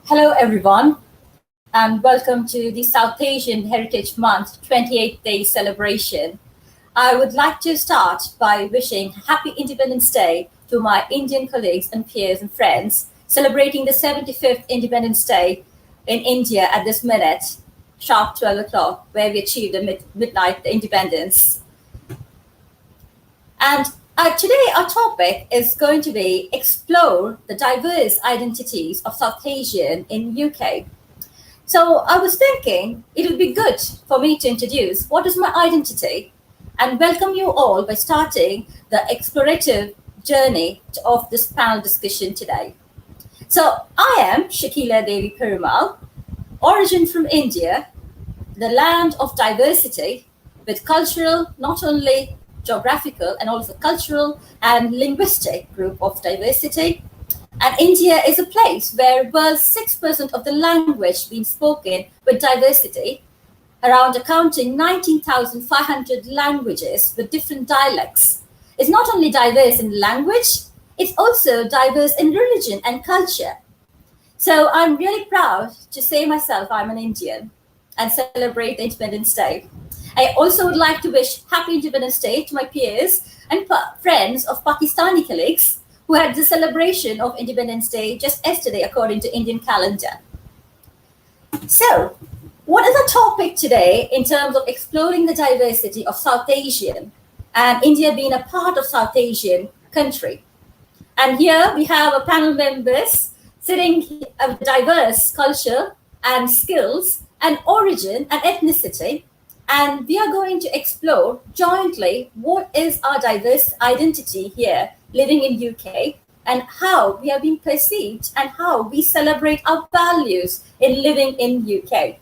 Hello, everyone, and welcome to the South Asian Heritage Month 28th Day celebration. I would like to start by wishing Happy Independence Day to my Indian colleagues and peers and friends celebrating the 75th Independence Day in India at this minute, sharp 12 o'clock, where we achieved the midnight independence. And today our topic is going to be explore the diverse identities of South Asian in UK. So I was thinking it would be good for me to introduce what is my identity and welcome you all by starting the explorative journey of this panel discussion today. So I am Shakila Devi Perumal, origin from India, the land of diversity with cultural, not only geographical and also cultural and linguistic group of diversity. And India is a place where was 6% of the language being spoken with diversity, around accounting 19,500 languages with different dialects. It's not only diverse in language, it's also diverse in religion and culture. So I'm really proud to say myself I'm an Indian and celebrate the Independence Day. I also would like to wish Happy Independence Day to my peers and friends of Pakistani colleagues who had the celebration of Independence Day just yesterday according to Indian calendar. So, what is the topic today in terms of exploring the diversity of South Asian and India being a part of South Asian country? And here we have a panel members sitting of diverse culture and skills and origin and ethnicity. And we are going to explore jointly what is our diverse identity here living in UK and how we are being perceived and how we celebrate our values in living in UK.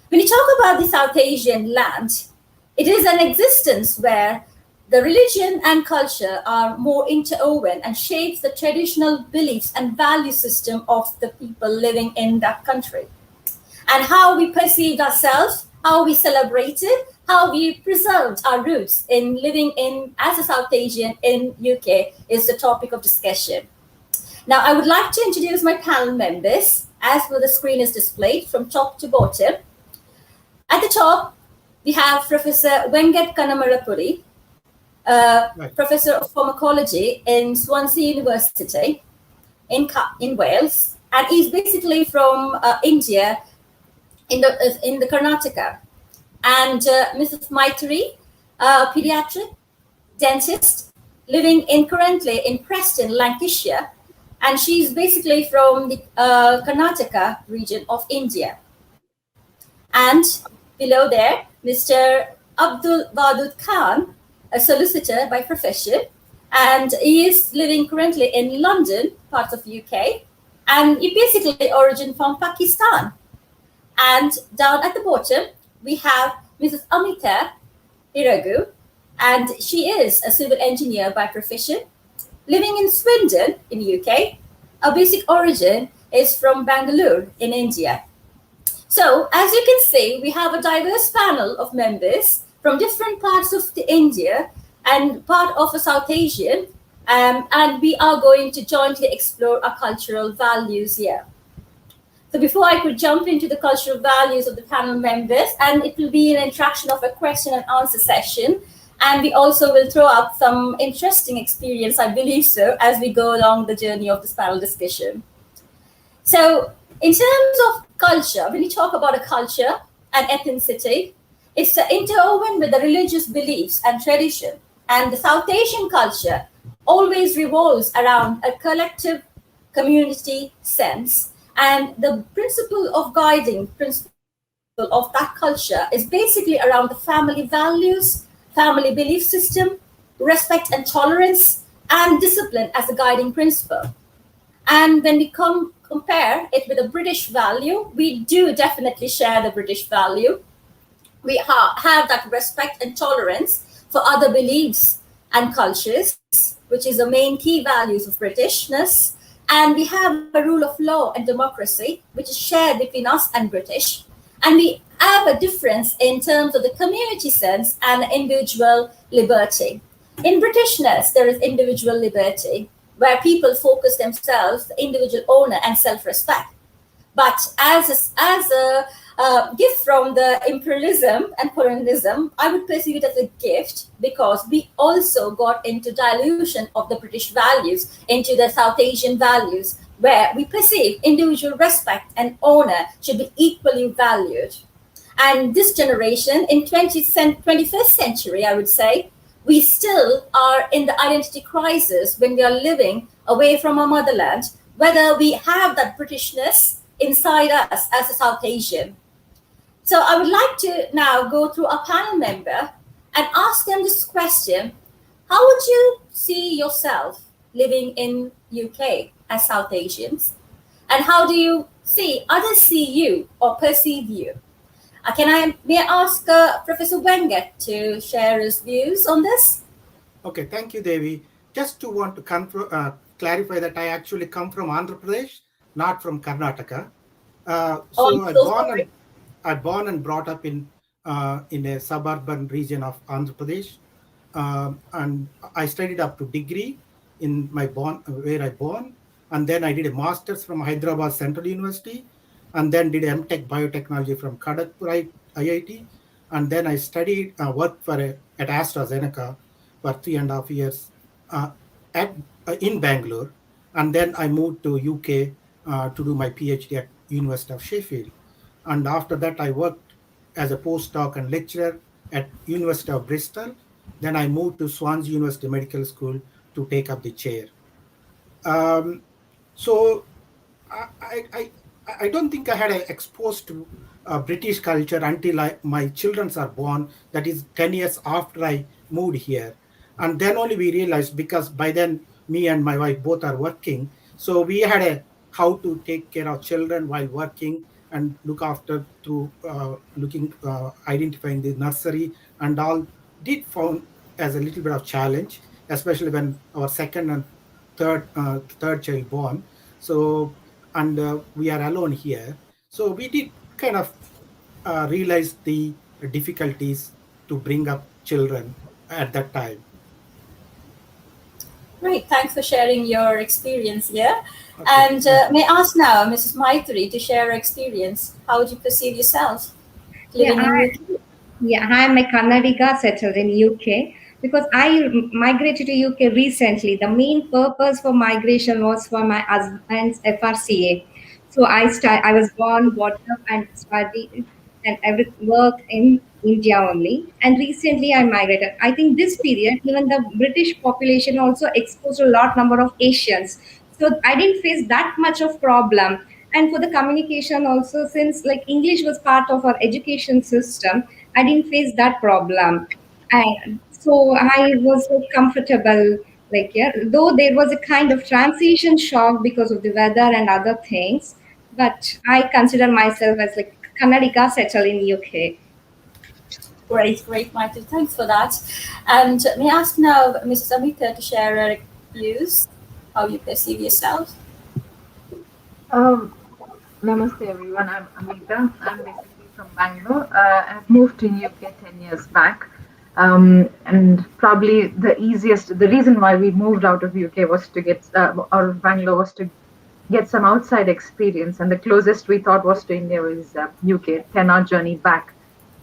When you talk about the South Asian land, it is an existence where the religion and culture are more interwoven and shapes the traditional beliefs and value system of the people living in that country. And how we perceived ourselves, how we celebrated, how we preserved our roots in living in as a South Asian in UK is the topic of discussion. Now, I would like to introduce my panel members as well the screen is displayed from top to bottom. At the top, we have Professor Venkat Kanamarapuri, Professor of Pharmacology in Swansea University in Wales, and he's basically from India in the Karnataka. And Mrs. Maitri, pediatric dentist living currently in Preston, Lancashire, and she's basically from the Karnataka region of India. And below there, Mr. Abdul Wadud Khan, a solicitor by profession, and he is living currently in London, part of UK, and he basically origin from Pakistan. And down at the bottom, we have Mrs. Amita Iragu, and she is a civil engineer by profession, living in Swindon in UK. Her basic origin is from Bangalore in India. So as you can see, we have a diverse panel of members from different parts of India and part of a South Asian, and we are going to jointly explore our cultural values here. So before I could jump into the cultural values of the panel members, and it will be an interaction of a question and answer session. And we also will throw up some interesting experience, I believe so, as we go along the journey of this panel discussion. So in terms of culture, when you talk about a culture and ethnicity, it's interwoven with the religious beliefs and tradition. And the South Asian culture always revolves around a collective community sense. And the principle of guiding principle of that culture is basically around the family values, family belief system, respect and tolerance, and discipline as a guiding principle. And when we compare it with a British value, we do definitely share the British value. We have that respect and tolerance for other beliefs and cultures, which is the main key values of Britishness. And we have a rule of law and democracy, which is shared between us and British. And we have a difference in terms of the community sense and individual liberty. In Britishness, there is individual liberty. where people focus themselves, the individual owner, and self-respect. But as a gift from the imperialism and colonialism, I would perceive it as a gift because we also got into dilution of the British values into the South Asian values, where we perceive individual respect and honor should be equally valued. And this generation in 21st century, I would say, we still are in the identity crisis when we are living away from our motherland, whether we have that Britishness inside us as a South Asian. So I would like to now go through a panel member and ask them this question. How would you see yourself living in UK as South Asians? And how do you see others see you or perceive you? May I ask Professor Wenger to share his views on this? Okay, thank you, Devi. Just to want to clarify that I actually come from Andhra Pradesh, not from Karnataka. I born and brought up in a suburban region of Andhra Pradesh, and I studied up to degree in where I born, and then I did a master's from Hyderabad Central University, and then did MTech Biotechnology from Kharagpur IIT, and then I studied worked at AstraZeneca for 3.5 years in Bangalore, and then I moved to UK to do my PhD at University of Sheffield. And after that, I worked as a postdoc and lecturer at University of Bristol. Then I moved to Swansea University Medical School to take up the chair. So I don't think I had exposed to British culture until my children are born. That is 10 years after I moved here. And then only we realized, because by then me and my wife both are working. So we had how to take care of children while working and look after through identifying the nursery and all did found as a little bit of challenge, especially when our second and third child born. So, and we are alone here. So we did kind of realize the difficulties to bring up children at that time. Great, thanks for sharing your experience here. Okay. And may I ask now Mrs. Maitri to share her experience. How would you perceive yourself living in UK? Yeah, I'm a Kannadiga settled in UK because I migrated to UK recently. The main purpose for migration was for my husband's FRCA. So I was born, brought up, and studied and worked in India only. And recently I migrated. I think this period, even the British population also exposed a lot number of Asians. So I didn't face that much of problem. And for the communication also, since like English was part of our education system, I didn't face that problem. And so I was so comfortable. Like, yeah, though there was a kind of transition shock because of the weather and other things, but I consider myself as like Kannadiga settled in UK. Great, Michael. Thanks for that. And may I ask now Mrs. Amita to share her views, how you perceive yourself? Namaste everyone, I'm Amita. I'm basically from Bangalore. I've moved to UK 10 years back. And probably the reason why we moved out of UK was to get, out of Bangalore was to get some outside experience. And the closest we thought was to India was UK, 10-hour journey back.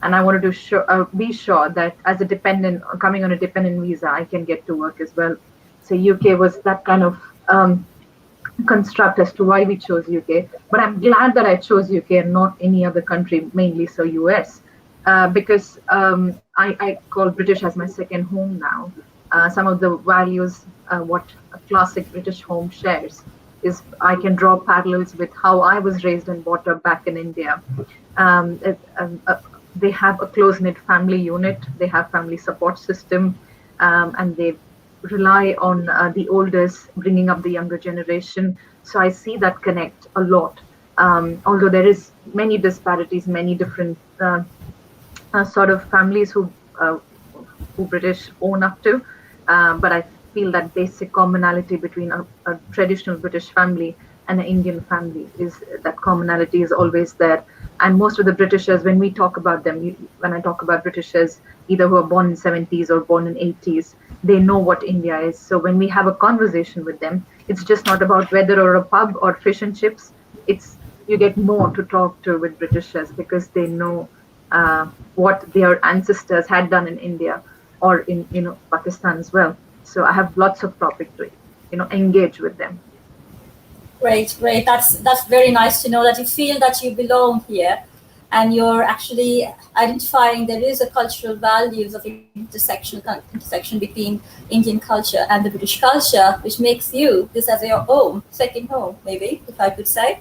And I wanted to be sure that as a dependent, coming on a dependent visa, I can get to work as well. So UK was that kind of construct as to why we chose UK. But I'm glad that I chose UK and not any other country, mainly so US, because I call British as my second home now. Some of the values, what a classic British home shares, is I can draw parallels with how I was raised and brought up back in India. They have a close-knit family unit, they have family support system, and they rely on the elders bringing up the younger generation. So I see that connect a lot. Although there is many disparities, many different sort of families who British own up to, but I feel that basic commonality between a traditional British family and an Indian family is that commonality is always there. And most of the Britishers, when we talk about them, when I talk about Britishers, either who are born in 70s or born in 80s, they know what India is. So when we have a conversation with them, it's just not about weather or a pub or fish and chips. It's you get more to talk to with Britishers because they know what their ancestors had done in India or in Pakistan as well. So I have lots of topic to engage with them. Great, great. That's very nice to know that you feel that you belong here, and you're actually identifying there is a cultural values of intersection between Indian culture and the British culture, which makes you this as your home, second home, maybe if I could say.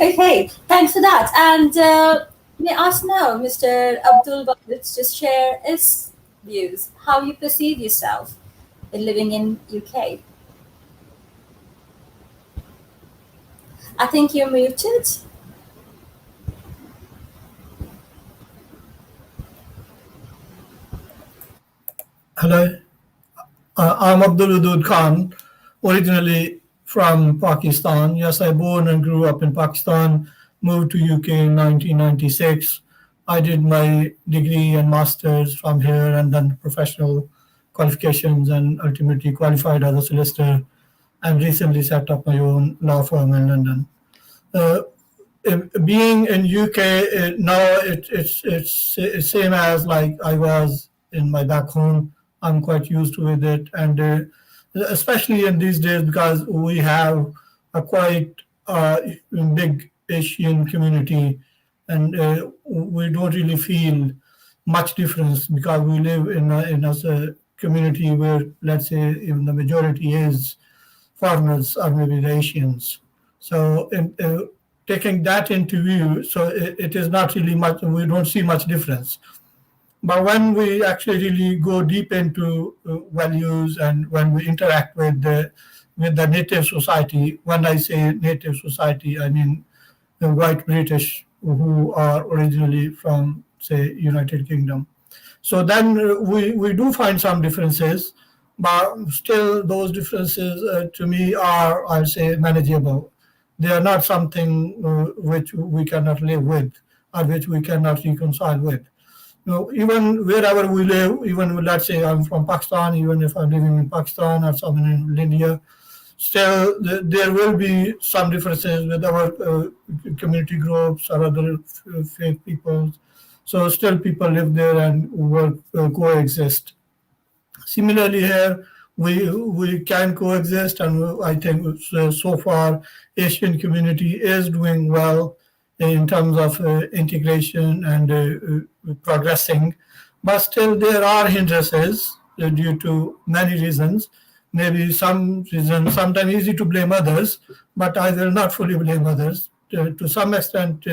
Okay, thanks for that. And may I ask now, Mr. Abdul Wahid, just share his views, how you perceive yourself in living in UK. I think you're muted. Hello, I'm Abdul Udud Khan, originally from Pakistan. Yes, I born and grew up in Pakistan, moved to UK in 1996. I did my degree and master's from here and then professional qualifications and ultimately qualified as a solicitor and recently set up my own law firm in London. Uh, Being in UK now, it's same as like I was in my back home. I'm quite used to with it, and especially in these days because we have a quite big Asian community, and we don't really feel much difference because we live in a community where, let's say, even the majority is foreigners or maybe the Asians. So taking that into view, so it is not really much, we don't see much difference. But when we actually really go deep into values and when we interact with the native society, when I say native society, I mean the white British who are originally from, say, United Kingdom. So then we do find some differences, but still those differences to me are, I'll say, manageable. They are not something which we cannot live with or which we cannot reconcile with. Even wherever we live, even let's say I'm from Pakistan, even if I'm living in Pakistan or somewhere in India, still there will be some differences with our community groups or other faith peoples. So still people live there and work coexist. Similarly, here we can coexist, and I think so far Asian community is doing well in terms of integration and progressing, but still there are hindrances due to many reasons. Maybe some reasons, sometimes easy to blame others, but I will not fully blame others. To some extent,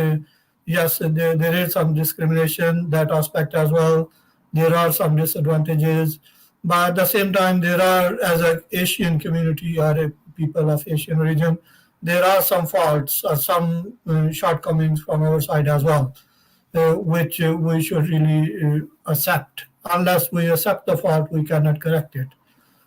yes, there is some discrimination, that aspect as well. There are some disadvantages, but at the same time, there are, as an Asian community or a people of Asian origin, there are some faults or some shortcomings from our side as well, which we should really accept. Unless we accept the fault, we cannot correct it.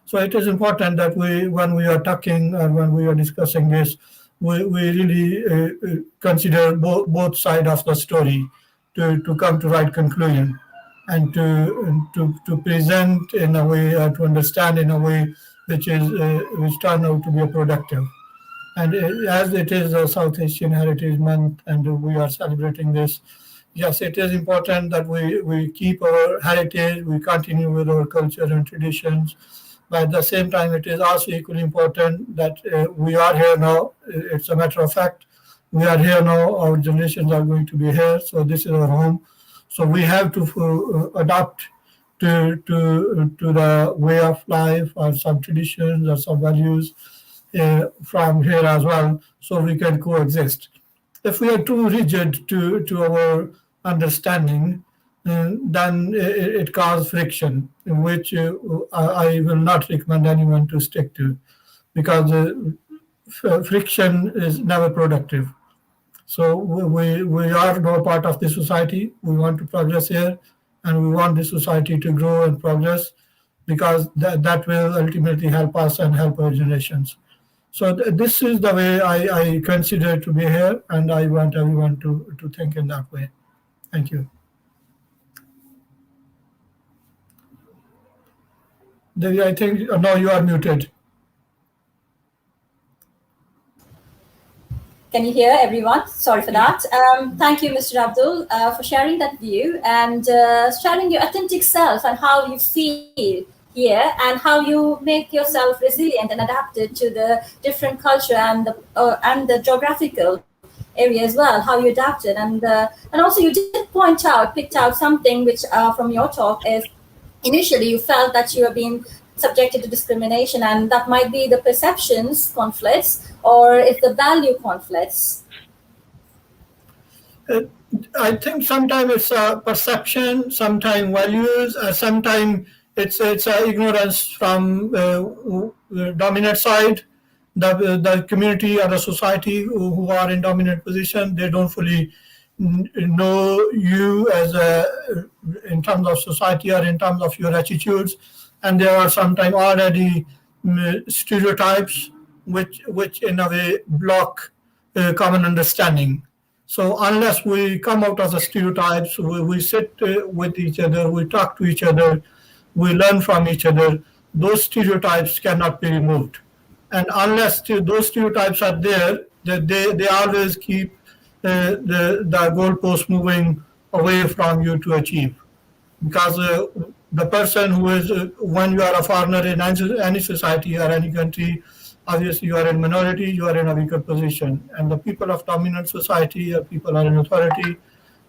So it is important that when we are talking or when we are discussing this, we really consider both sides of the story to come to right conclusion and to present in a way or to understand in a way which turn out to be a productive. And as it is a South Asian Heritage Month and we are celebrating this, yes, it is important that we keep our heritage, we continue with our culture and traditions. But at the same time, it is also equally important that we are here now. It's a matter of fact. We are here now. Our generations are going to be here. So this is our home. So we have to adapt to the way of life or some traditions or some values from here as well, so we can coexist. If we are too rigid to our understanding, then it causes friction, which I will not recommend anyone to stick to, because friction is never productive. So we are now part of the society. We want to progress here, and we want the society to grow and progress because that will ultimately help us and help our generations. So this is the way I consider to be here, and I want everyone to think in that way. Thank you. I think no, you are muted. Can you hear everyone? Sorry for that. Thank you, Mr. Abdul, for sharing that view and sharing your authentic self and how you feel here and how you make yourself resilient and adapted to the different culture and the geographical area as well. How you adapted and also you did picked out something which from your talk is initially you felt that you are being subjected to discrimination and that might be the perceptions conflicts or if the value conflicts. Uh, I think sometimes it's perception, sometimes values, sometimes it's ignorance from dominant side. The community or the society who are in dominant position, they don't fully know you as in terms of society or in terms of your attitudes, and there are sometimes already stereotypes which in a way block common understanding. So unless we come out of the stereotypes, we sit with each other, we talk to each other, we learn from each other, those stereotypes cannot be removed. And unless those stereotypes are there, they always keep the goalpost moving away from you to achieve. Because the person who is, when you are a foreigner in any society or any country, obviously you are in minority, you are in a weaker position. And the people of dominant society or people are in authority,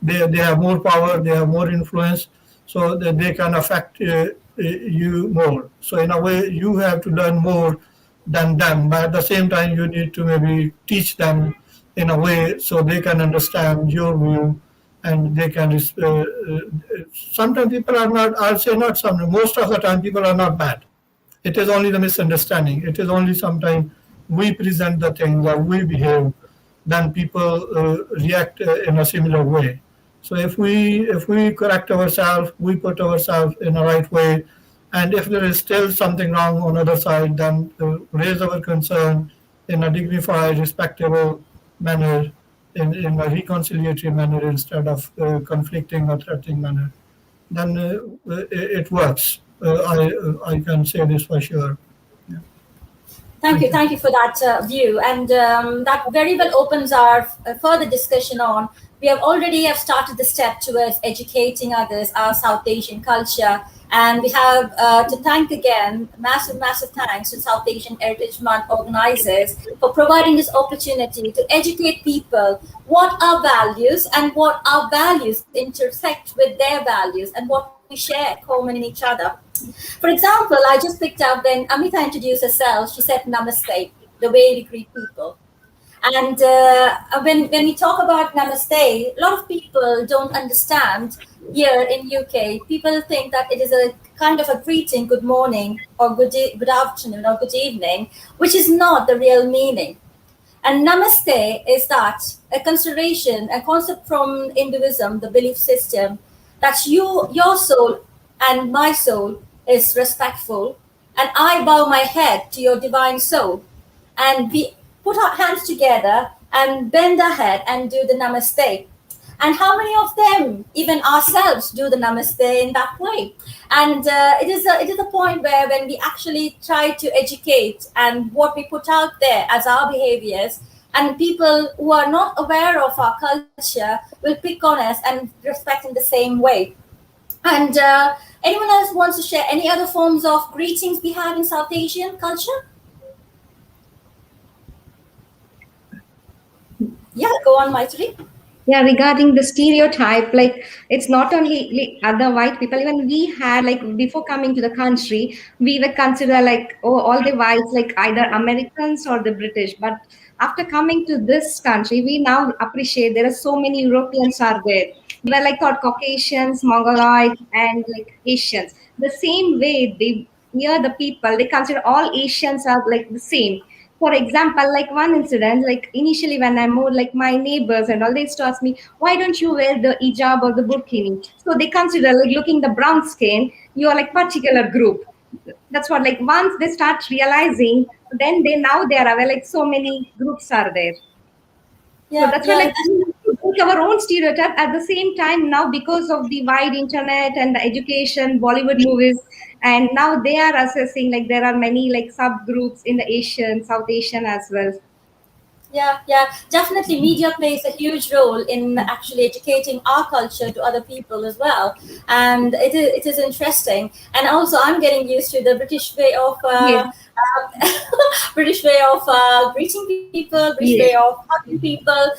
they have more power, they have more influence, so that they can affect you more. So in a way, you have to learn more than them, but at the same time, you need to maybe teach them in a way so they can understand your view and they can. Sometimes people are not. I'll say not some. Most of the time, people are not bad. It is only the misunderstanding. It is only sometimes we present the things or we behave, then people react in a similar way. So if we correct ourselves, we put ourselves in a right way, and if there is still something wrong on the other side, then raise our concern in a dignified, respectable manner, in a reconciliatory manner instead of conflicting or threatening manner. Then it works. I can say this for sure. Yeah. Thank Thank you. you for that view, and that very well opens our further discussion on. We have started the step towards educating others our South Asian culture, and we have to thank again, massive thanks to South Asian Heritage Month organizers for providing this opportunity to educate people what our values and what our values intersect with their values and what we share common in each other. For example, I just picked up when Amita introduced herself, she said namaste, the way we greet people. And when we talk about namaste, a lot of people don't understand here in UK. People think that it is a kind of a greeting, good morning or good afternoon or good evening, which is not the real meaning. And namaste is that a consideration, a concept from Hinduism, the belief system, that your soul and my soul is respectful, and I bow my head to your divine soul. And we put our hands together and bend our head and do the namaste. And how many of them, even ourselves, do the namaste in that way? And it is a point where when we actually try to educate and what we put out there as our behaviors, and people who are not aware of our culture will pick on us and respect in the same way. And anyone else wants to share any other forms of greetings we have in South Asian culture? Yeah, go on, Maitri. Yeah, regarding the stereotype, like it's not only other white people, even we had like before coming to the country, we were considered like, oh, all the whites like either Americans or the British. But after coming to this country, we now appreciate there are so many Europeans are there. We were like called Caucasians, Mongoloids, and like Asians. The same way they here the people they consider all Asians are like the same. For example, like one incident, like initially when I moved, like my neighbors and all, they used to ask me, why don't you wear the hijab or the burkini? So they consider like looking the brown skin, you are like particular group. That's what like once they start realizing, then they now they are aware like so many groups are there. So Yeah, that's why, yeah, like, we have to break our own stereotype. At the same time, now because of the wide internet and the education, Bollywood movies, And now they are assessing, like there are many like subgroups in the Asian, South Asian as well. Yeah, yeah, definitely. Media plays a huge role in actually educating our culture to other people as well, and it is interesting. And also, I'm getting used to the British way of Yes, British way of greeting people, British way yes, of hugging people.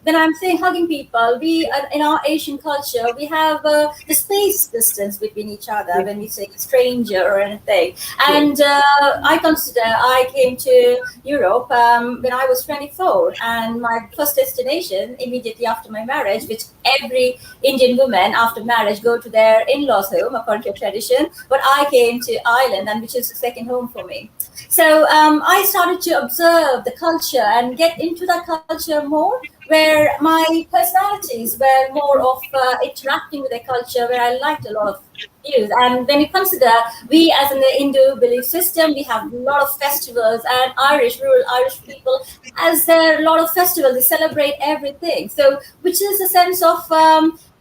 When I'm saying hugging people, we in our Asian culture we have the space distance between each other yes, when we say stranger or anything. yes, And I consider I came to Europe when I was 24, and my first destination immediately after my marriage, which every Indian woman after marriage go to their in-laws' home according to tradition, but I came to Ireland, and which is the second home for me. So I started to observe the culture and get into that culture more, where my personalities were more of interacting with the culture, where I liked a lot of views. And when you consider, we as in the Hindu belief system, we have a lot of festivals, and rural Irish people, as there are a lot of festivals, they celebrate everything. So, which is a sense of,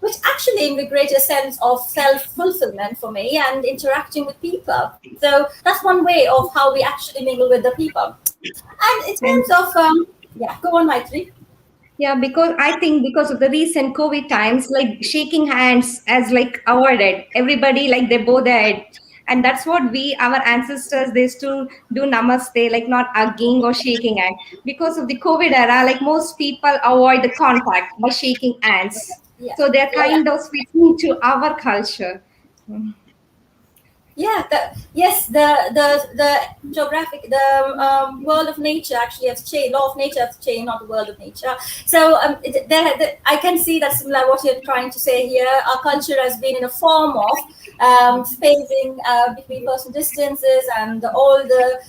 which actually integrates a sense of self fulfillment for me and interacting with people. So that's one way of how we actually mingle with the people. And in and terms of, yeah, go on, Maitri. yeah, because I think because of the recent COVID times, like shaking hands as like avoided. Everybody like they bow their head. And that's what we, our ancestors, they used to do namaste, like not hugging or shaking hand. Because of the COVID era, like most people avoid the contact by shaking hands. Yeah, So they're yeah, yeah. kind of switching to our culture. Yeah, yes, the geographic, the world of nature actually has changed. Law of nature has changed, not the world of nature. So I can see that similar what you're trying to say here. Our culture has been in a form of spacing between personal distances, and all the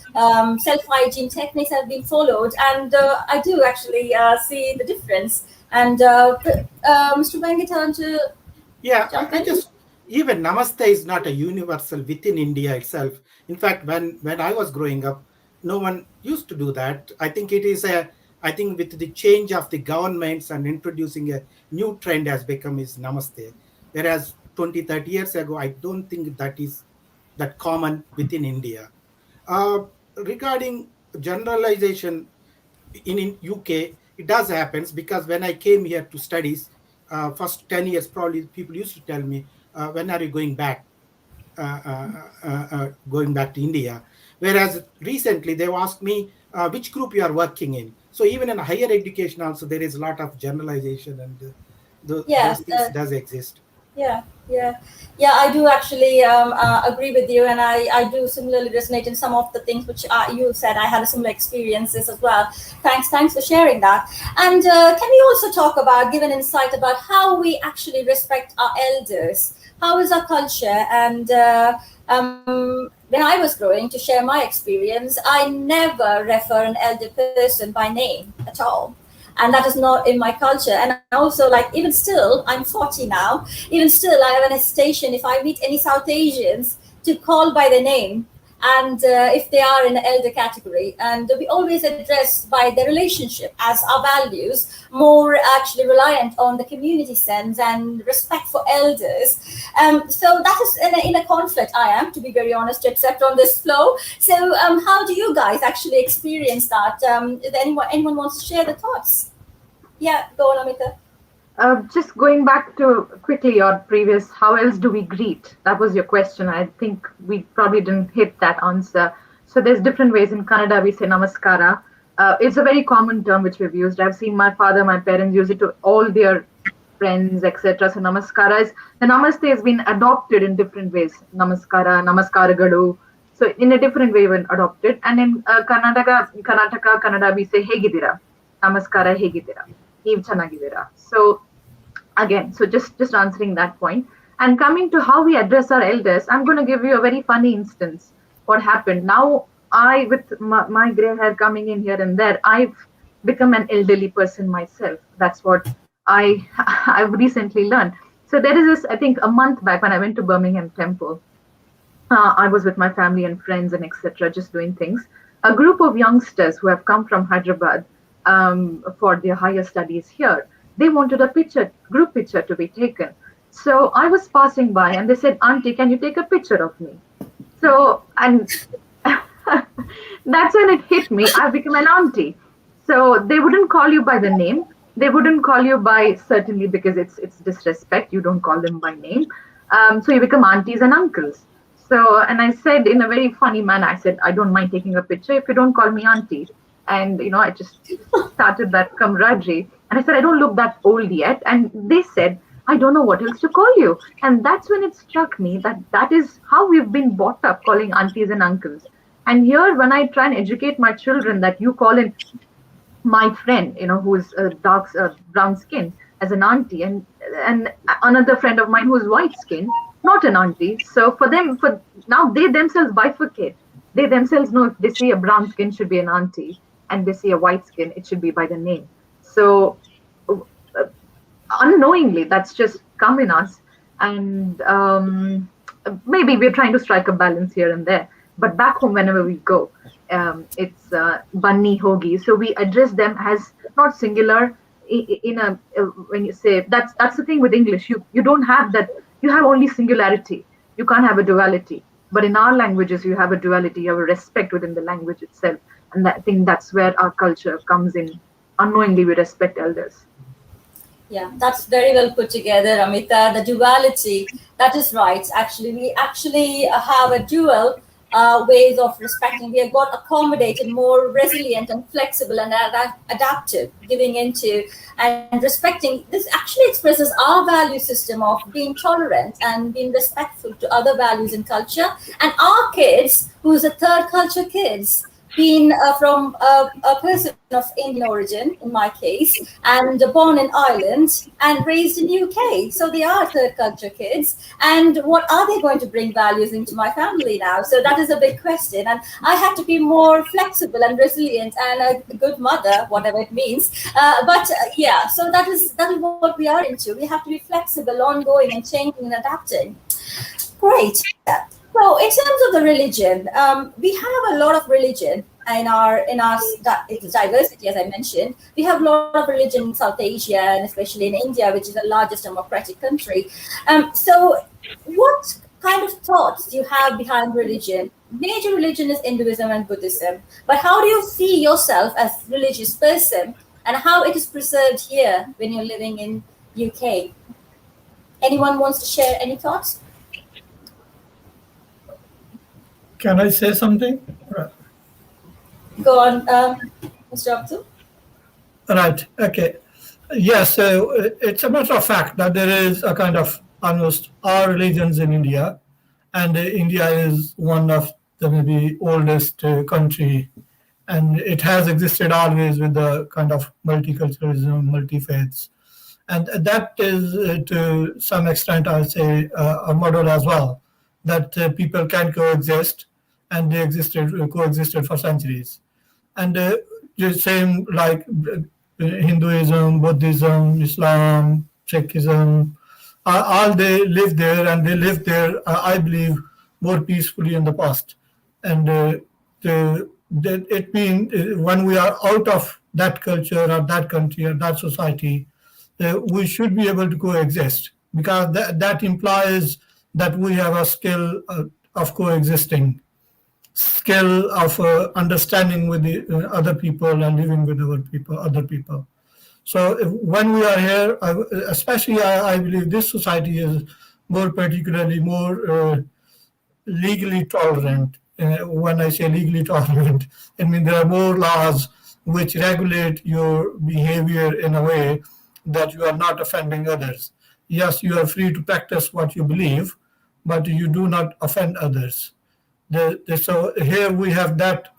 self hygiene techniques have been followed. And I do actually see the difference. And Mr. Venkatan, to Yeah, jump I in. just even Namaste is not a universal within India itself. In fact, when I was growing up, no one used to do that. I think it is a I think with the change of the governments and introducing a new trend has become is Namaste. Whereas 20, 30 years ago, I don't think that is that common within India. Uh, Regarding generalization, in UK, it does happens because when I came here to studies, first 10 years probably people used to tell me, when are you going back to India? Whereas recently they've asked me which group you are working in. So even in higher education also there is a lot of generalization, and Yeah, those things does exist. yeah, yeah, yeah. I do actually agree with you, and I do similarly resonate in some of the things which you said. I had a similar experiences as well. Thanks for sharing that. And can we also talk about, give an insight about how we actually respect our elders? How is our culture? And when I was growing, to share my experience, I never refer an elder person by name at all, and that is not in my culture. And also, like, even still, I'm 40 now, even still I have an hesitation if I meet any South Asians to call by their name, and if they are in the elder category, and we always address by their relationship, as our values more actually reliant on the community sense and respect for elders. So that is in a conflict, I am, to be very honest, to accept on this flow. So how do you guys actually experience that? If anyone wants to share the thoughts? Yeah, go on, Amita. Just going back to quickly your previous, how else do we greet? That was your question. I think we probably didn't hit that answer. So there's different ways. In Kannada, we say namaskara. It's a very common term which we've used. I've seen my father, my parents use it to all their friends, etc. So namaskara is, the namaste has been adopted in different ways. Namaskara, namaskara. So in a different way when adopted. And in Karnataka, Kannada, we say hegidira. Namaskara hegidira. ನೀವು ಚೆನ್ನಾಗಿದ್ದೀರಾ. So again, so just answering that point, and coming to how we address our elders, I'm going to give you a very funny instance. What happened now, I, with my gray hair coming in here and there, I've become an elderly person myself. That's what I I've recently learned. So there is this, I think a month back, when I went to Birmingham Temple, I was with my family and friends and etc., just doing things. A group of youngsters who have come from Hyderabad for their higher studies here, they wanted a group picture to be taken. So I was passing by and they said, Auntie, can you take a picture of me? So, and that's when it hit me. I've become an auntie. So they wouldn't call you by the name. They wouldn't call you by, certainly, because it's disrespect. You don't call them by name. So you become aunties and uncles. So, and I said in a very funny manner, I said, I don't mind taking a picture if you don't call me auntie. And I just started that camaraderie. And I said, I don't look that old yet. And they said, I don't know what else to call you. And that's when it struck me that that is how we've been brought up, calling aunties and uncles. And here, when I try and educate my children that you call in my friend, who's dark brown skin, as an auntie, and another friend of mine who's white skin, not an auntie. So for them, for now, they themselves bifurcate. They themselves know if they see a brown skin should be an auntie, and they see a white skin, it should be by the name. So uh, unknowingly, that's just come in us, and maybe we're trying to strike a balance here and there. But back home, whenever we go, it's bunny hoagie. So we address them as not singular. In a when you say that's the thing with English, you don't have that. You have only singularity. You can't have a duality. But in our languages, you have a duality. You have a respect within the language itself, and I think that's where our culture comes in. Unknowingly, we respect elders. Yeah, that's very well put together, Amita. The duality, that is right. Actually, we actually have a dual ways of respecting. We have got accommodated, more resilient and flexible and adaptive, giving into and respecting. This actually expresses our value system of being tolerant and being respectful to other values and culture. And our kids, who's a third culture kids, being from a person of Indian origin, in my case, and born in Ireland and raised in UK. So they are third culture kids. And what are they going to bring values into my family now? So that is a big question. And I have to be more flexible and resilient and a good mother, whatever it means. Yeah, so that is what we are into. We have to be flexible, ongoing, and changing and adapting. Great. So, in terms of the religion, we have a lot of religion in our diversity, as I mentioned. We have a lot of religion in South Asia and especially in India, which is the largest democratic country. So, what kind of thoughts do you have behind religion? Major religion is Hinduism and Buddhism, but how do you see yourself as a religious person, and how it is preserved here when you're living in UK? Anyone wants to share any thoughts? Can I say something? Go on, Mr. Abdul. Right. Okay. Yes. So it's a matter of fact that there is a kind of almost all religions in India, and India is one of the maybe oldest country, and it has existed always with the kind of multiculturalism, multi faiths, and that is to some extent, I'll say, a model as well, that people can coexist, and they coexisted for centuries. And the same like Hinduism, Buddhism, Islam, Sikhism, all they live there, and they live there, I believe, more peacefully in the past. And it means when we are out of that culture or that country or that society, we should be able to coexist, because that implies that we have a skill of coexisting, skill of understanding with the other people and living with other people. So when we are here, especially I believe this society is more particularly more legally tolerant. When I say legally tolerant, I mean there are more laws which regulate your behavior in a way that you are not offending others. Yes, you are free to practice what you believe, but you do not offend others. So here we have that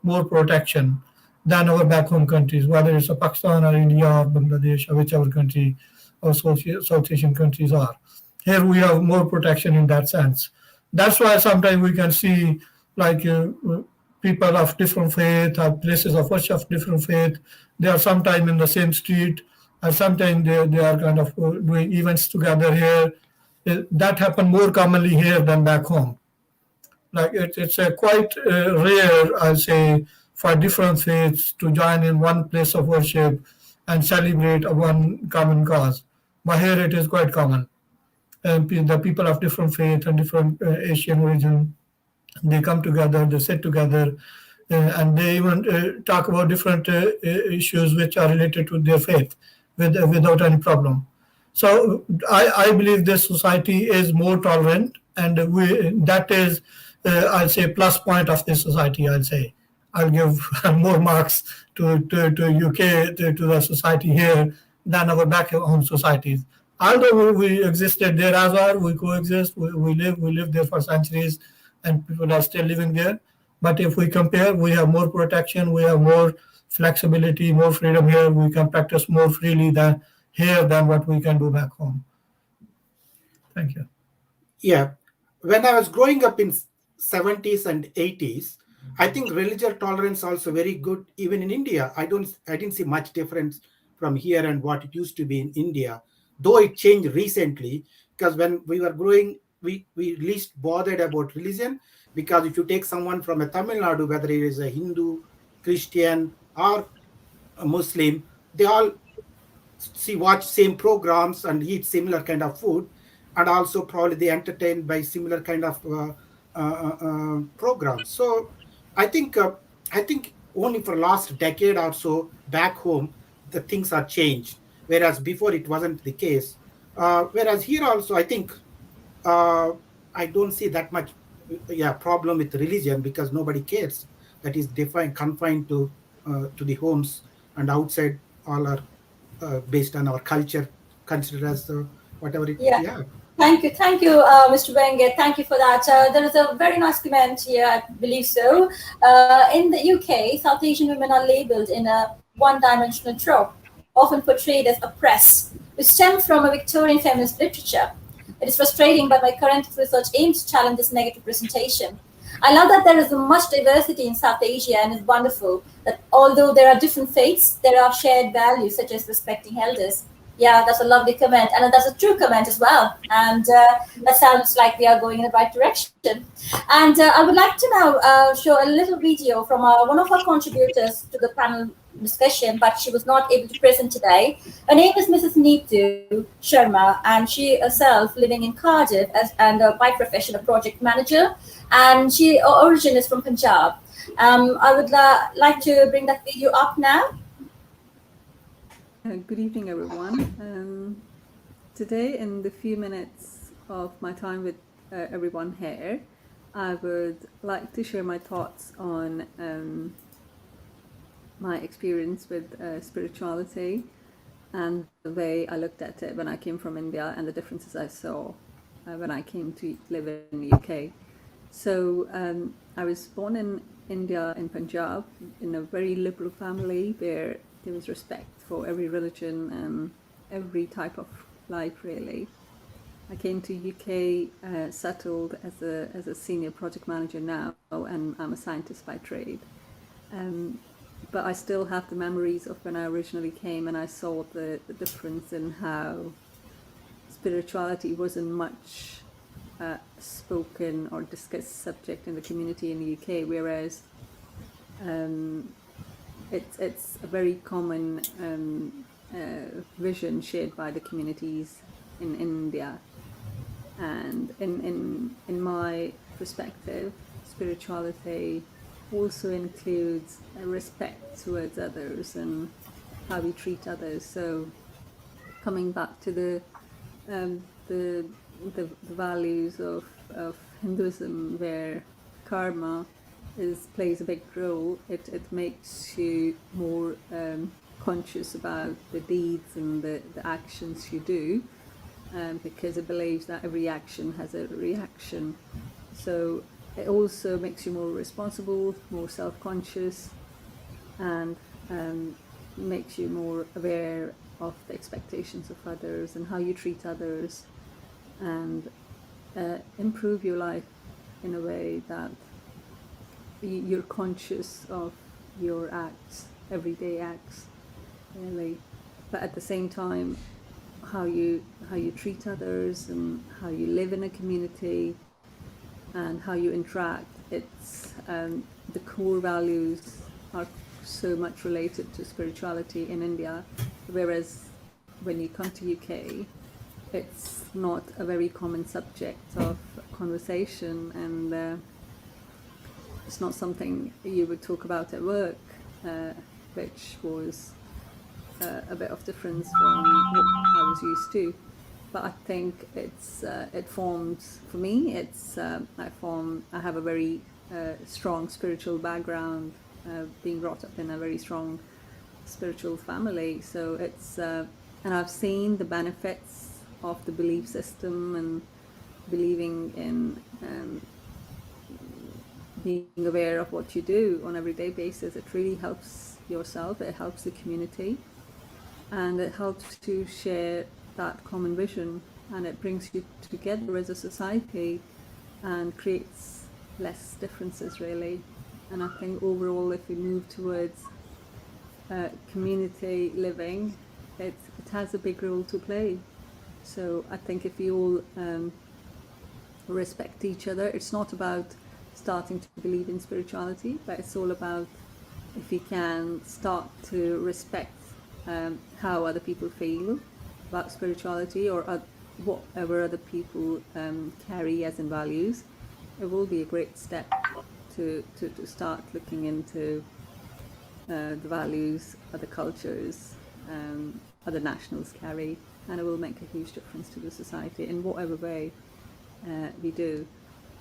more protection than our back home countries, whether it's Pakistan or India or Bangladesh or whichever country or South Asian countries are. Here we have more protection in that sense. That's why sometimes we can see like people of different faith or places of worship of different faith. They are sometimes in the same street, and sometimes they are kind of doing events together here. That happen more commonly here than back home. Like it's a quite rare, I'll say, for different faiths to join in one place of worship and celebrate a one common cause. But here it is quite common. And the people of different faith and different Asian origin They come together, they sit together, and they even talk about different issues which are related to their faith without any problem. So I believe this society is more tolerant, and that is, I'll say, plus point of this society. I'll say I'll give more marks to UK, to the society here than our back home societies. Although we existed there as well, we coexist, we live there for centuries, and people are still living there. But if we compare, we have more protection, we have more flexibility, more freedom here. We can practice more freely than here than what we can do back home. Thank you. Yeah, when I was growing up in 70s and 80s, I think religious tolerance also very good even in India. I didn't see much difference from here and what it used to be in India, though it changed recently. Because when we were growing, we least bothered about religion, because if you take someone from a Tamil Nadu, whether it is a Hindu, Christian, or a Muslim, they all see watch same programs and eat similar kind of food, and also probably they entertained by similar kind of programs. So i think uh, I think only for last decade or so back home the things are changed, whereas before it wasn't the case. Whereas here also I think uh, I don't see that much yeah problem with religion, because nobody cares. That is defined confined to the homes, and outside all are based on our culture, considered as whatever it. Yeah. Yeah. Thank you, Mr. Wenger. Thank you for that. There is a very nice comment here, I believe so. In the UK, South Asian women are labeled in a one-dimensional trope, often portrayed as oppressed, which stems from a Victorian feminist literature. It is frustrating, but my current research aims to challenge this negative presentation. I love that there is much diversity in South Asia, and it's wonderful that although there are different faiths, there are shared values such as respecting elders. Yeah, that's a lovely comment, and that's a true comment as well. And that sounds like we are going in the right direction. And I would like to now show a little video from one of our contributors to the panel discussion, but she was not able to present today. Her name is Mrs. Neetu Sharma, and she herself living in Cardiff and by profession a project manager, and she origin is from Punjab. I would like to bring that video up now. Good evening, everyone. Today, in the few minutes of my time with everyone here, I would like to share my thoughts on my experience with spirituality and the way I looked at it when I came from India, and the differences I saw when I came to live in the UK. So I was born in India, in Punjab, in a very liberal family where there was respect for every religion and every type of life, really. I came to UK, settled as a senior project manager now, and I'm a scientist by trade. But I still have the memories of when I originally came, and I saw the difference in how spirituality wasn't much spoken or discussed subject in the community in the UK, whereas it's a very common vision shared by the communities in India. And in my perspective, spirituality also includes a respect towards others and how we treat others. So coming back to the values of Hinduism, where karma plays a big role, it makes you more conscious about the deeds and the actions you do, because it believes that every action has a reaction. So it also makes you more responsible, more self-conscious, and makes you more aware of the expectations of others and how you treat others, and improve your life in a way that you're conscious of your acts, everyday acts, really. But at the same time, how you treat others and how you live in a community and how you interact, it's the core values are so much related to spirituality in India, whereas when you come to UK, it's not a very common subject of conversation, and it's not something you would talk about at work, which was a bit of difference from what I was used to. But I think it forms for me. I have a very strong spiritual background, being brought up in a very strong spiritual family. So and I've seen the benefits of the belief system and believing in being aware of what you do on an everyday basis. It really helps yourself, it helps the community, and it helps to share that common vision, and it brings you together as a society and creates less differences, really. And I think overall, if we move towards community living, it has a big role to play. So I think if we all respect each other, it's not about starting to believe in spirituality, but it's all about if we can start to respect how other people feel about spirituality or whatever other people carry as in values, it will be a great step to start looking into the values other cultures, other nationals carry, and it will make a huge difference to the society in whatever way we do.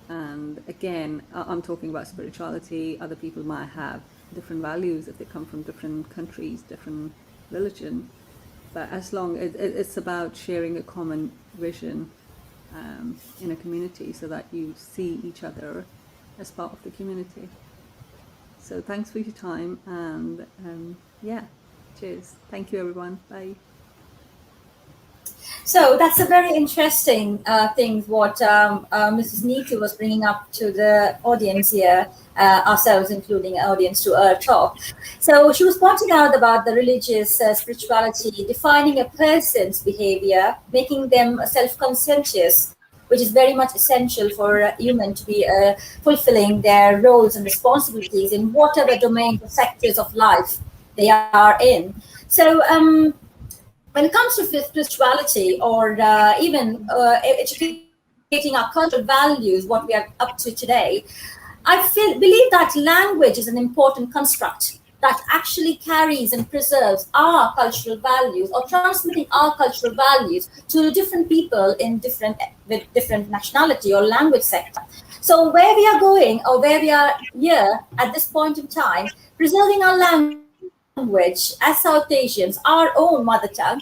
And again, I'm talking about spirituality. Other people might have different values if they come from different countries, different religion. But as long as it's about sharing a common vision in a community so that you see each other as part of the community. So thanks for your time, and yeah, cheers. Thank you, everyone. Bye. So that's a very interesting thing what Mrs. Neetu was bringing up to the audience here, ourselves including audience to our talk. So she was pointing out about the religious spirituality, defining a person's behavior, making them self-conscientious, which is very much essential for a human to be fulfilling their roles and responsibilities in whatever domain or sectors of life they are in. So when it comes to spirituality or even educating our cultural values, what we are up to today, I believe that language is an important construct that actually carries and preserves our cultural values or transmitting our cultural values to different people with different nationality or language sector. So where we are going or where we are here at this point in time, preserving our language as South Asians, our own mother tongue,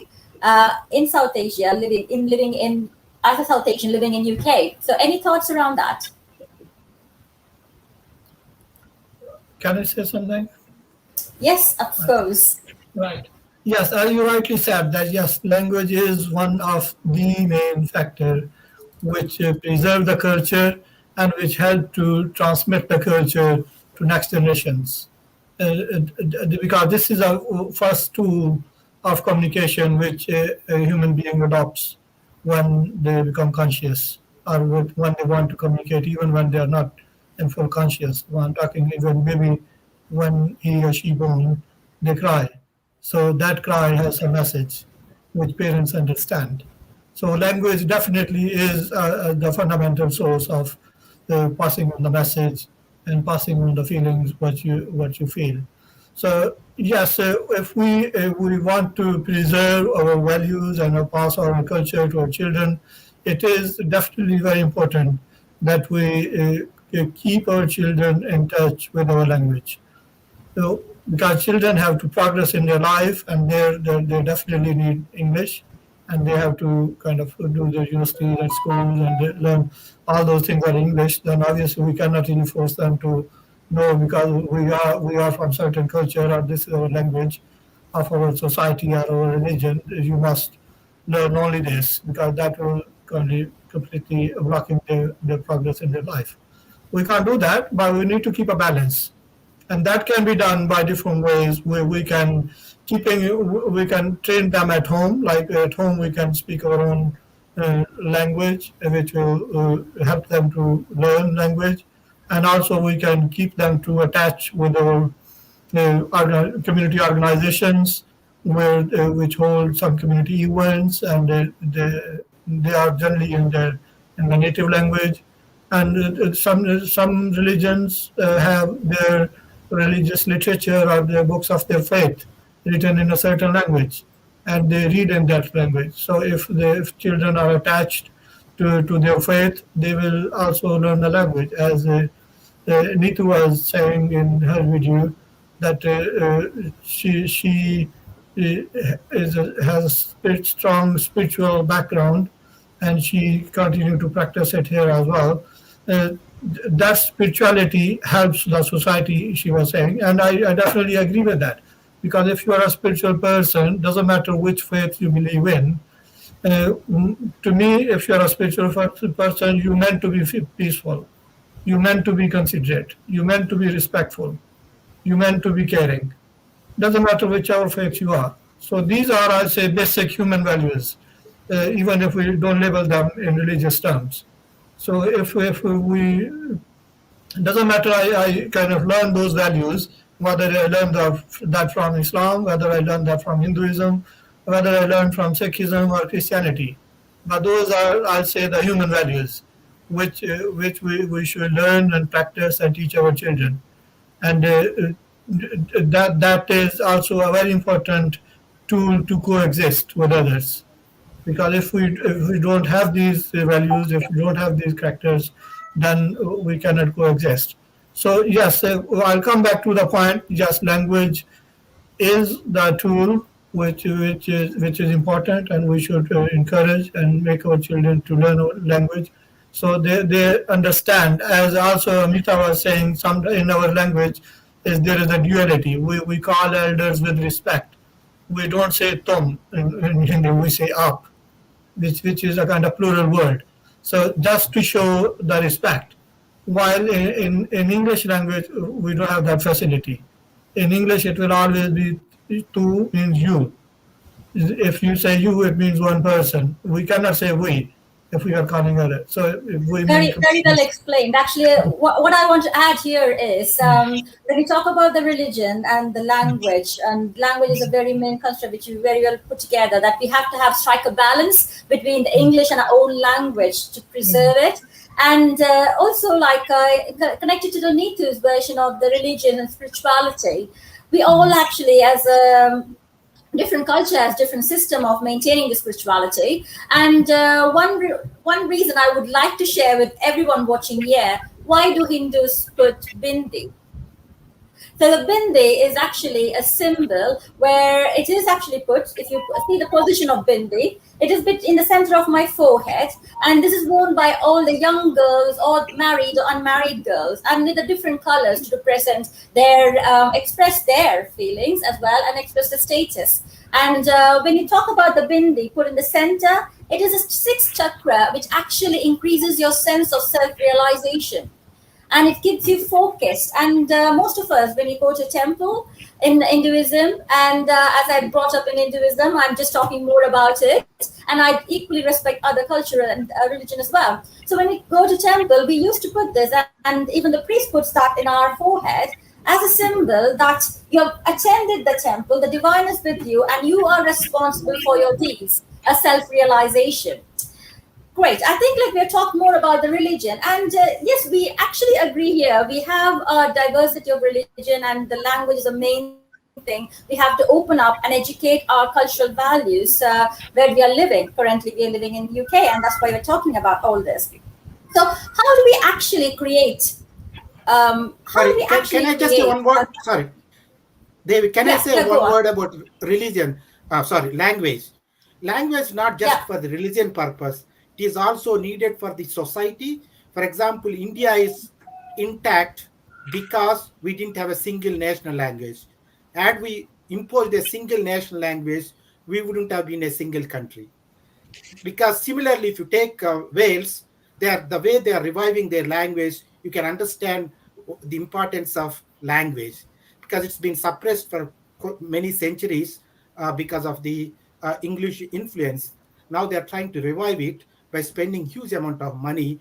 in South Asia, as a South Asian living in UK. So any thoughts around that? Can I say something? Yes, of course. Right. Yes, as you rightly said, that yes, language is one of the main factor which preserve the culture and which help to transmit the culture to next generations. Because this is a first tool of communication which a human being adopts when they become conscious or when they want to communicate, even when they are not in full conscious. When talking, even maybe when he or she born, they cry. So that cry has a message which parents understand. So language definitely is the fundamental source of the passing on the message and passing on the feelings what you feel. So yes, if we want to preserve our values and pass our culture to our children, it is definitely very important that we keep our children in touch with our language. So because children have to progress in their life, and they definitely need English, and they have to kind of do their university and schools and they learn all those things are English. Then obviously we cannot really force them to know because we are from certain culture or this is our language of our society or our religion. You must learn only this because that will completely blocking their progress in their life. We can't do that, but we need to keep a balance, and that can be done by different ways where we can train them at home, like at home we can speak our own language which will help them to learn language, and also we can keep them to attach with our community organizations which hold some community events, and they are generally in the native language. and some religions have their religious literature or their books of their faith written in a certain language, and they read in that language. So if children are attached to their faith, they will also learn the language. As Neetu was saying in her video, that she has a strong spiritual background, and she continued to practice it here as well. Uh, that spirituality helps the society, she was saying, and I definitely agree with that. Because if you are a spiritual person, doesn't matter which faith you believe in. To me, if you are a spiritual person, you meant to be peaceful, you meant to be considerate, you meant to be respectful, you meant to be caring. Doesn't matter whichever faith you are. So these are, I say, basic human values, even if we don't label them in religious terms. So if we, it doesn't matter, I kind of learn those values, whether I learned that from Islam, whether I learned that from Hinduism, whether I learned from Sikhism or Christianity. But those are, I'll say, the human values, which we should learn and practice and teach our children. And that is also a very important tool to coexist with others. Because if we don't have these values, if we don't have these characters, then we cannot coexist. So yes, I'll come back to the point. Yes, language is the tool which is important, and we should encourage and make our children to learn our language, so they understand. As also Amita was saying, some in our language is there is a duality. We call elders with respect. We don't say tum in Hindi, we say up, which is a kind of plural word. So just to show the respect. While in English language, we don't have that facility. In English, it will always be tu means you. If you say you, it means one person. We cannot say we if we are calling other. So if we mean Very, very well explained. Actually, what I want to add here is when we talk about the religion and language is a very main construct which you very well put together, that we have to have strike a balance between the English and our own language to preserve it. And also, like connected to the Neetu's version of the religion and spirituality, we all actually, as a different culture has different system of maintaining the spirituality. And one reason I would like to share with everyone watching here, why do Hindus put bindi? So the bindi is actually a symbol where it is actually put, if you see the position of bindi, it is bit in the center of my forehead, and this is worn by all the young girls or married or unmarried girls, and with the different colors to represent their, express their feelings as well and express the status. And when you talk about the bindi put in the center, it is a sixth chakra which actually increases your sense of self-realization, and it keeps you focused. And most of us, when we go to temple in Hinduism, and as I brought up in Hinduism, I'm just talking more about it, and I equally respect other culture and religion as well. So when we go to temple, we used to put this, and even the priest puts that in our forehead as a symbol that you have attended the temple, the divine is with you, and you are responsible for your deeds, a self-realization. Great. I think like we'll talk more about the religion. And yes, we actually agree here. We have a diversity of religion, and the language is a main thing. We have to open up and educate our cultural values where we are living. Currently, we are living in UK, and that's why we're talking about all this. So how do we actually create Sorry, can I just say one word? Sorry, David, can I say one word about religion? Sorry, language. Language not just for the religion purpose. It is also needed for the society. For example, India is intact because we didn't have a single national language. Had we imposed a single national language, we wouldn't have been a single country. Because similarly, if you take Wales, the way they are reviving their language, you can understand the importance of language, because it's been suppressed for many centuries because of the English influence. Now they are trying to revive it by spending huge amount of money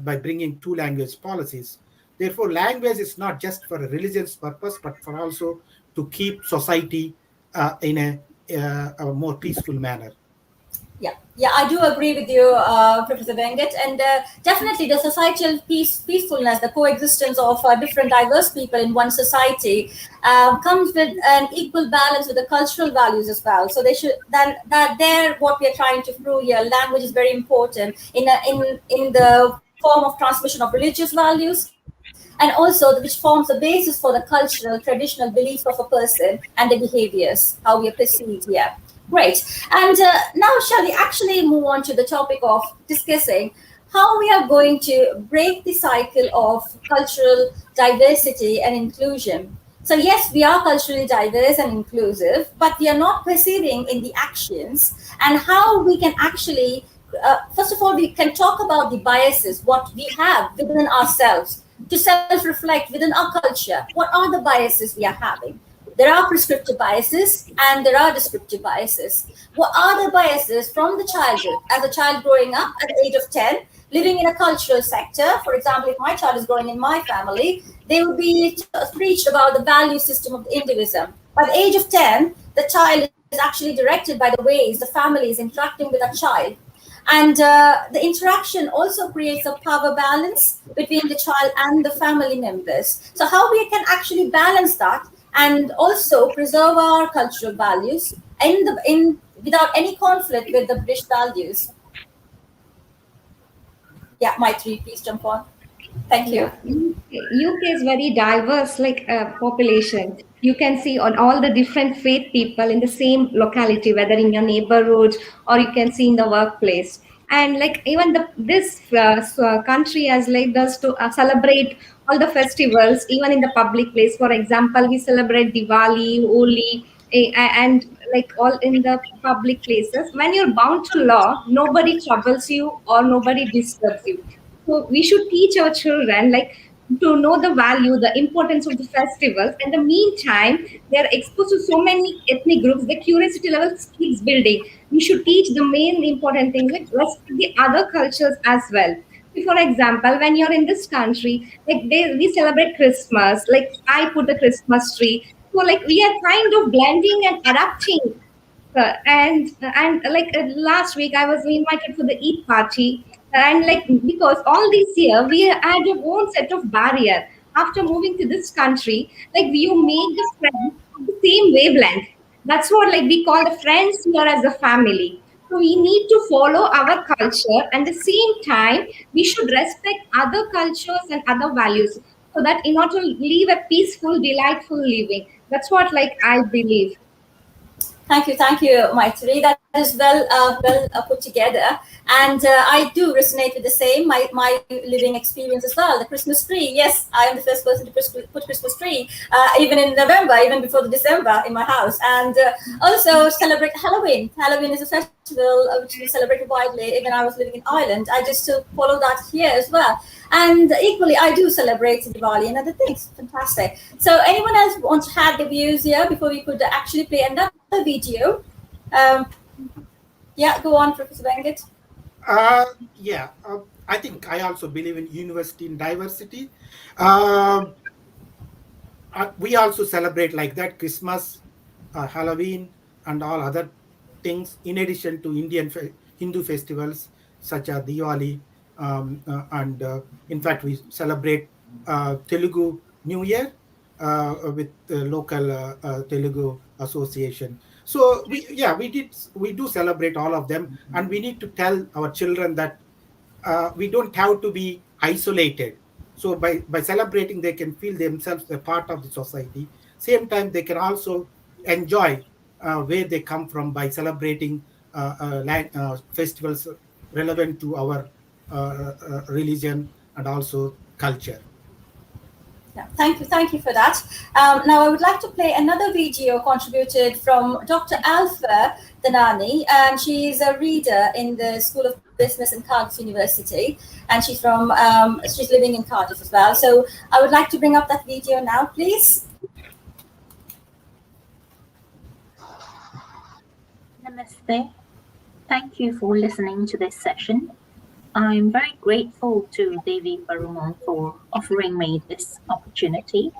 by bringing two language policies. Therefore, language is not just for a religious purpose, but for also to keep society in a more peaceful manner. Yeah, I do agree with you, Professor Vengat, and definitely the societal peacefulness, the coexistence of different diverse people in one society comes with an equal balance with the cultural values as well. So they should that there what we are trying to prove here. Language is very important in the form of transmission of religious values, and also which forms the basis for the cultural traditional beliefs of a person and their behaviors, how we are perceived here. Great. And now, shall we actually move on to the topic of discussing how we are going to break the cycle of cultural diversity and inclusion? So, yes, we are culturally diverse and inclusive, but we are not perceiving in the actions and how we can actually, first of all, we can talk about the biases, what we have within ourselves to self reflect within our culture. What are the biases we are having? There are prescriptive biases and there are descriptive biases. What are the biases from the childhood? As a child growing up at the age of 10, living in a cultural sector, for example, if my child is growing in my family, they would be preached about the value system of the individualism. By the age of 10, the child is actually directed by the ways the family is interacting with a child. And the interaction also creates a power balance between the child and the family members. So, how we can actually balance that and also preserve our cultural values in without any conflict with the British values. Yeah, Maitri, please jump on. Thank you. Yeah, UK is very diverse, like population. You can see on all the different faith people in the same locality, whether in your neighborhood or you can see in the workplace. And like even this country has led us to celebrate all the festivals, even in the public place. For example, we celebrate Diwali, Holi, and like all in the public places. When you're bound to law, nobody troubles you or nobody disturbs you, so we should teach our children like to know the value, the importance of the festivals. In the meantime, they are exposed to so many ethnic groups. The curiosity level keeps building. We should teach the main important thing like respect the other cultures as well. For example, when you're in this country, like we celebrate Christmas. Like I put the Christmas tree. So like we are kind of blending and adapting and like last week I was invited for the Eid party, and like because all this year we had our own set of barrier. After moving to this country, like you make the friends of the same wavelength. That's what like we call the friends here as a family. So we need to follow our culture, and at the same time we should respect other cultures and other values, so that in order to live a peaceful, delightful living. That's what like I believe. Thank you, Maitri. That is well put together, and I do resonate with the same. My living experience as well. The Christmas tree. Yes, I am the first person to put Christmas tree, even in November, even before the December in my house, and also celebrate Halloween. Halloween is a festival which we celebrated widely. Even I was living in Ireland, I just still follow that here as well. And equally, I do celebrate Diwali and other things. Fantastic. So, anyone else want to add the views here before we could actually play another video? Um, yeah, go on, Professor Vengat. Yeah, I think I also believe in university in diversity. Uh, we also celebrate like that Christmas, Halloween, and all other things in addition to Hindu festivals such as Diwali. And in fact, we celebrate Telugu New Year with the local Telugu association. So we do celebrate all of them, and we need to tell our children that we don't have to be isolated. So by celebrating, they can feel themselves a part of the society. Same time, they can also enjoy where they come from by celebrating festivals relevant to our religion and also culture. Yeah, thank you for that. Now, I would like to play another video contributed from Dr. Alpha Danani, and she is a reader in the School of Business in Cardiff University, and she's living in Cardiff as well. So, I would like to bring up that video now, please. Namaste. Thank you for listening to this session. I'm very grateful to Devi Perumal for offering me this opportunity.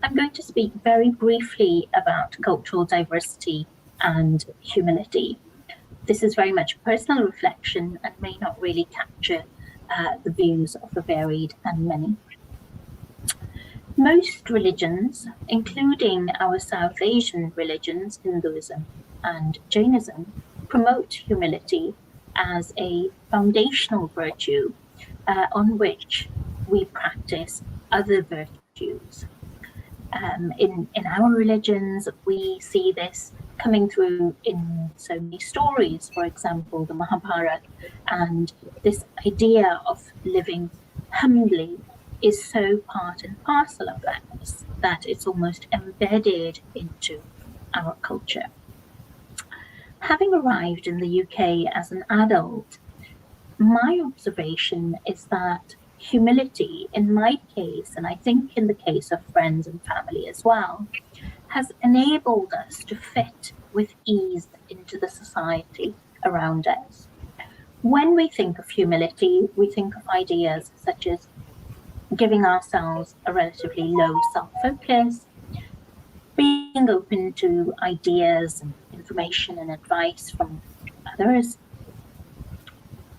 I'm going to speak very briefly about cultural diversity and humility. this is very much personal reflection and may not really capture the views of the varied and many. Most religions, including our South Asian religions, Hinduism and Jainism, promote humility as a foundational virtue on which we practice other virtues. In our religions, we see this coming through in so many stories, for example, the Mahabharata, and this idea of living humbly is so part and parcel of that it's almost embedded into our culture. Having arrived in the UK as an adult, my observation is that humility, in my case, and I think in the case of friends and family as well, has enabled us to fit with ease into the society around us. When we think of humility, we think of ideas such as giving ourselves a relatively low self-focus, being open to ideas and information and advice from others,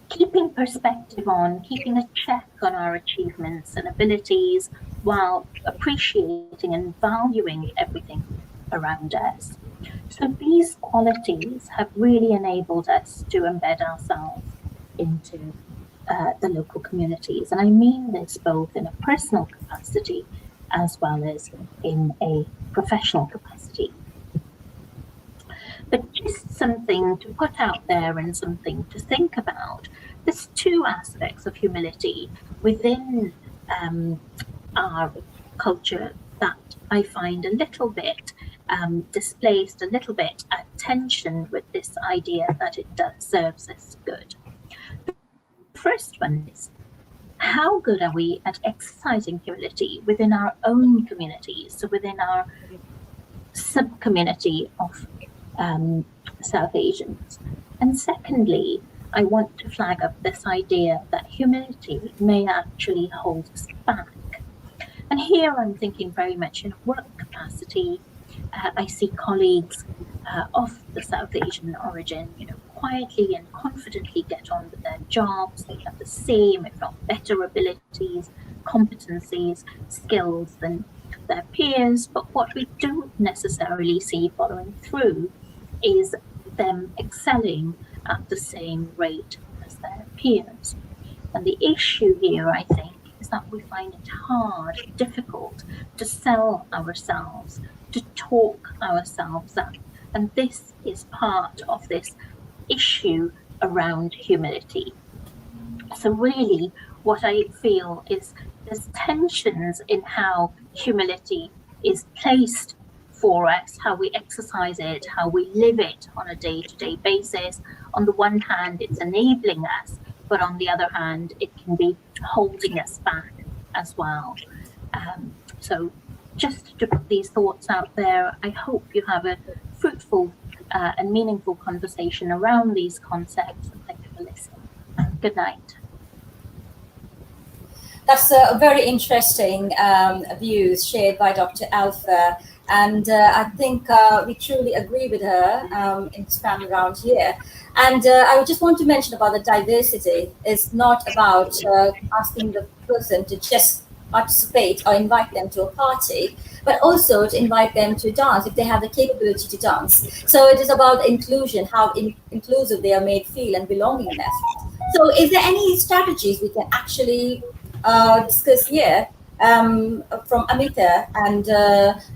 keeping perspective on, keeping a check on our achievements and abilities while appreciating and valuing everything around us. So these qualities have really enabled us to embed ourselves into the local communities. And I mean this both in a personal capacity as well as in a professional capacity. But just something to put out there and something to think about. There's two aspects of humility within our culture that I find a little bit displaced, a little bit at tension with this idea that it serves us good. The first one is, how good are we at exercising humility within our own communities, so within our sub-community of South Asians? And secondly, I want to flag up this idea that humility may actually hold us back. And here I'm thinking very much in a work capacity. I see colleagues of the South Asian origin, quietly and confidently get on with their jobs. They have the same, if not better, abilities, competencies, skills than their peers. But what we don't necessarily see following through is them excelling at the same rate as their peers. And the issue here, I think, is that we find it hard, difficult to sell ourselves, to talk ourselves up. And this is part of this issue around humility. So really, what I feel is there's tensions in how humility is placed for us, how we exercise it, how we live it on a day-to-day basis. On the one hand, it's enabling us, but on the other hand, it can be holding us back as well. So just to put these thoughts out there, I hope you have a fruitful and meaningful conversation around these concepts, and thank you for listening. Good night. That's a very interesting views shared by Dr. Alpha. And I think we truly agree with her in this panel around here. And I would just want to mention about the diversity. It's not about asking the person to just participate or invite them to a party, but also to invite them to dance if they have the capability to dance. So it is about inclusion, how inclusive they are made feel, and belongingness. So is there any strategies we can actually discuss here from Amita and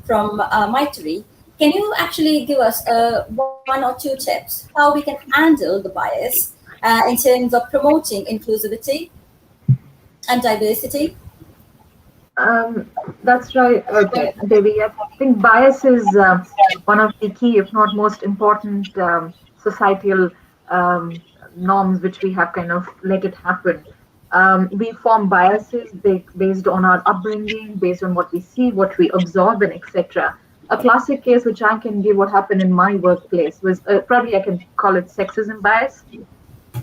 from Maitri? Can you actually give us one or two tips how we can handle the bias in terms of promoting inclusivity and diversity? That's right, Devi. I think bias is one of the key, if not most important, societal norms which we have kind of let it happen. We form biases based on our upbringing, based on what we see, what we observe, and etc. A classic case which I can give what happened in my workplace was probably I can call it sexism bias,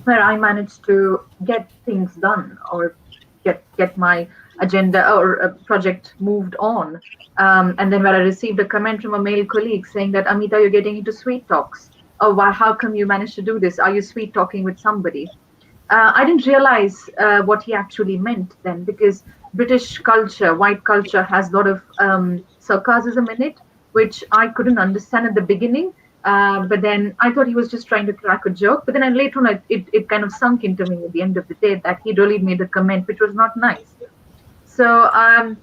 where I managed to get things done or get my agenda or a project moved on. And then when I received a comment from a male colleague saying that, Amita, you're getting into sweet talks. oh, wow, how come you managed to do this? Are you sweet talking with somebody? I didn't realize what he actually meant then, because British culture, white culture, has a lot of sarcasm in it, which I couldn't understand at the beginning. But then I thought he was just trying to crack a joke. But then later on, it kind of sunk into me at the end of the day that he really made a comment which was not nice. So I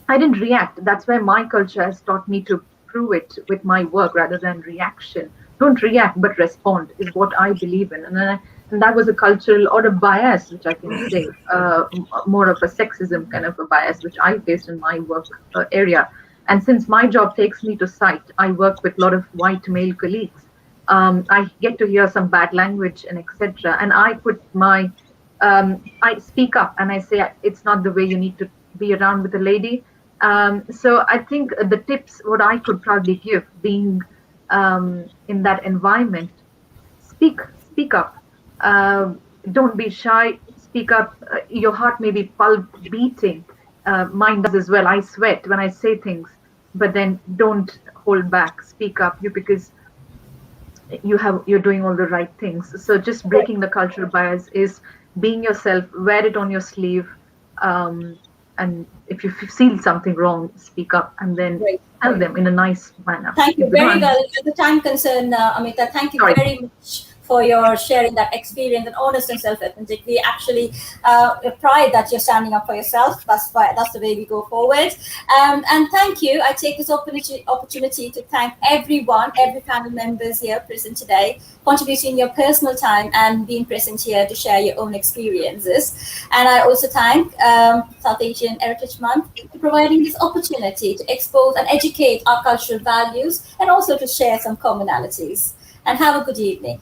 didn't react. That's where my culture has taught me to prove it with my work rather than reaction. Don't react, but respond is what I believe in. And that was a cultural or a bias, which I can say, more of a sexism kind of a bias, which I faced in my work area. And since my job takes me to site, I work with a lot of white male colleagues. I get to hear some bad language and etc. And I put my I speak up and I say it's not the way you need to be around with a lady. So I think the tips what I could probably give, being in that environment, speak up. Don't be shy. Speak up. Your heart may be pulp beating. Mine does as well. I sweat when I say things, but then don't hold back. Speak up. Because you're doing all the right things. So just breaking the cultural bias is being yourself, wear it on your sleeve, and if you feel something wrong, speak up and then tell them in a nice manner. Thank you very well. As the time concern, Amita, thank you very much for your sharing that experience and honest and self-authentic. We actually pride that you're standing up for yourself. That's the way we go forward. And thank you. I take this opportunity to thank everyone, every panel members here present today, contributing your personal time and being present here to share your own experiences. And I also thank South Asian Heritage Month for providing this opportunity to expose and educate our cultural values and also to share some commonalities. And have a good evening.